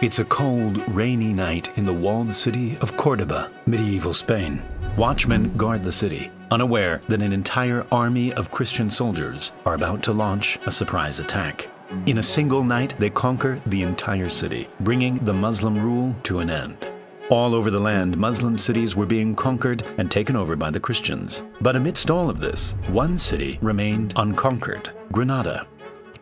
It's a cold, rainy night in the walled city of Cordoba, medieval Spain. Watchmen guard the city, unaware that an entire army of Christian soldiers are about to launch a surprise attack. In a single night, they conquer the entire city, bringing the Muslim rule to an end. All over the land, Muslim cities were being conquered and taken over by the Christians. But amidst all of this, one city remained unconquered: Granada.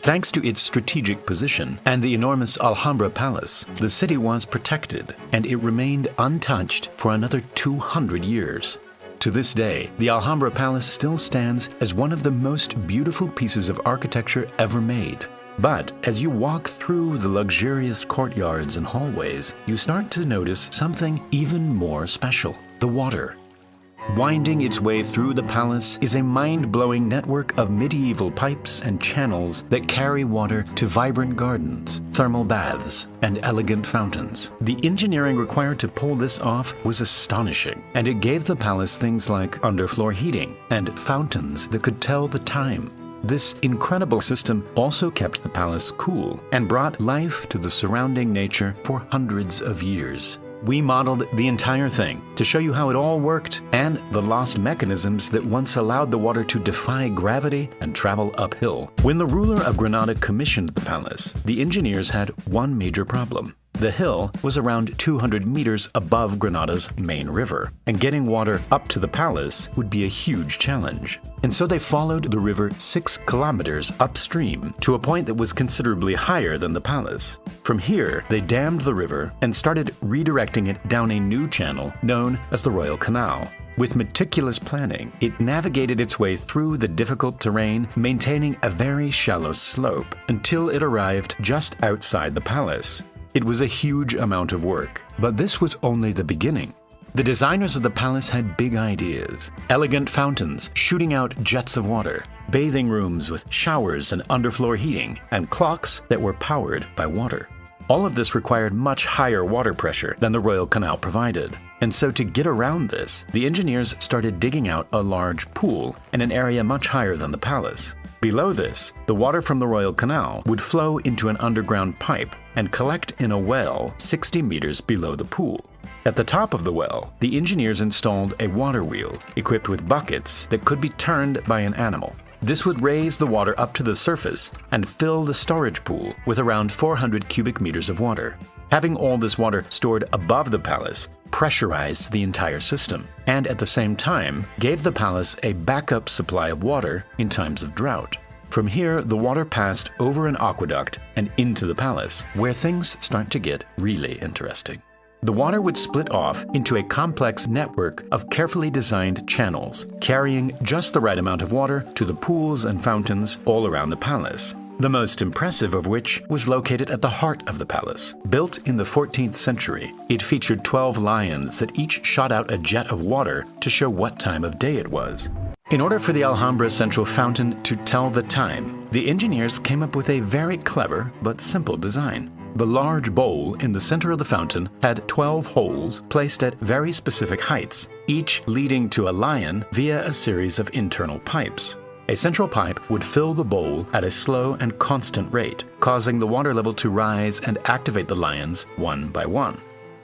Thanks to its strategic position and the enormous Alhambra Palace, the city was protected, and it remained untouched for another 200 years. To this day, the Alhambra Palace still stands as one of the most beautiful pieces of architecture ever made. But as you walk through the luxurious courtyards and hallways, you start to notice something even more special: the water. Winding its way through the palace is a mind-blowing network of medieval pipes and channels that carry water to vibrant gardens, thermal baths, and elegant fountains. The engineering required to pull this off was astonishing, and it gave the palace things like underfloor heating and fountains that could tell the time. This incredible system also kept the palace cool and brought life to the surrounding nature for hundreds of years. We modeled the entire thing to show you how it all worked and the lost mechanisms that once allowed the water to defy gravity and travel uphill. When the ruler of Granada commissioned the palace, the engineers had one major problem. The hill was around 200 meters above Granada's main river, and getting water up to the palace would be a huge challenge. And so they followed the river 6 kilometers upstream to a point that was considerably higher than the palace. From here, they dammed the river and started redirecting it down a new channel known as the Royal Canal. With meticulous planning, it navigated its way through the difficult terrain, maintaining a very shallow slope until it arrived just outside the palace. It was a huge amount of work, but this was only the beginning. The designers of the palace had big ideas: elegant fountains shooting out jets of water, bathing rooms with showers and underfloor heating, and clocks that were powered by water. All of this required much higher water pressure than the Royal Canal provided. And so to get around this, the engineers started digging out a large pool in an area much higher than the palace. Below this, the water from the Royal Canal would flow into an underground pipe and collect in a well 60 meters below the pool. At the top of the well, the engineers installed a water wheel equipped with buckets that could be turned by an animal. This would raise the water up to the surface and fill the storage pool with around 400 cubic meters of water. Having all this water stored above the palace pressurized the entire system, and at the same time gave the palace a backup supply of water in times of drought. From here, the water passed over an aqueduct and into the palace, where things start to get really interesting. The water would split off into a complex network of carefully designed channels, carrying just the right amount of water to the pools and fountains all around the palace. The most impressive of which was located at the heart of the palace. Built in the 14th century, it featured 12 lions that each shot out a jet of water to show what time of day it was. In order for the Alhambra central fountain to tell the time, the engineers came up with a very clever but simple design. The large bowl in the center of the fountain had 12 holes placed at very specific heights, each leading to a lion via a series of internal pipes. A central pipe would fill the bowl at a slow and constant rate, causing the water level to rise and activate the lions one by one.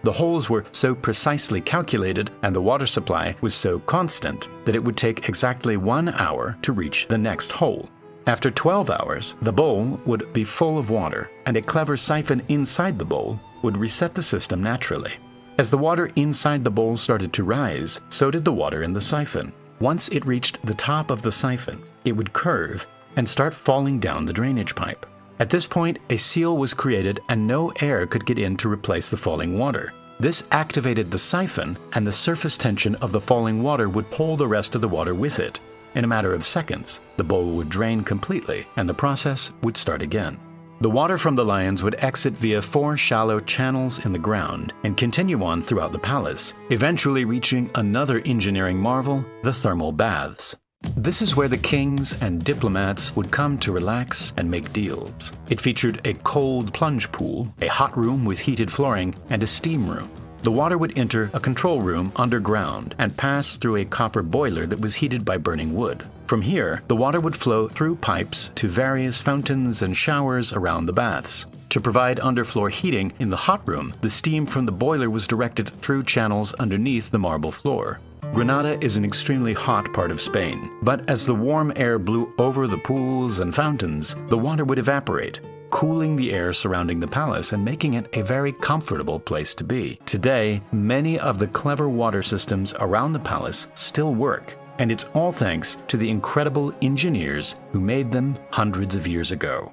The holes were so precisely calculated and the water supply was so constant that it would take exactly 1 hour to reach the next hole. After 12 hours, the bowl would be full of water, and a clever siphon inside the bowl would reset the system naturally. As the water inside the bowl started to rise, so did the water in the siphon. Once it reached the top of the siphon, it would curve and start falling down the drainage pipe. At this point, a seal was created and no air could get in to replace the falling water. This activated the siphon, and the surface tension of the falling water would pull the rest of the water with it. In a matter of seconds, the bowl would drain completely and the process would start again. The water from the lions would exit via 4 shallow channels in the ground and continue on throughout the palace, eventually reaching another engineering marvel: the thermal baths. This is where the kings and diplomats would come to relax and make deals. It featured a cold plunge pool, a hot room with heated flooring, and a steam room. The water would enter a control room underground and pass through a copper boiler that was heated by burning wood. From here, the water would flow through pipes to various fountains and showers around the baths. To provide underfloor heating in the hot room, the steam from the boiler was directed through channels underneath the marble floor. Granada is an extremely hot part of Spain, but as the warm air blew over the pools and fountains, the water would evaporate, cooling the air surrounding the palace and making it a very comfortable place to be. Today, many of the clever water systems around the palace still work, and it's all thanks to the incredible engineers who made them hundreds of years ago.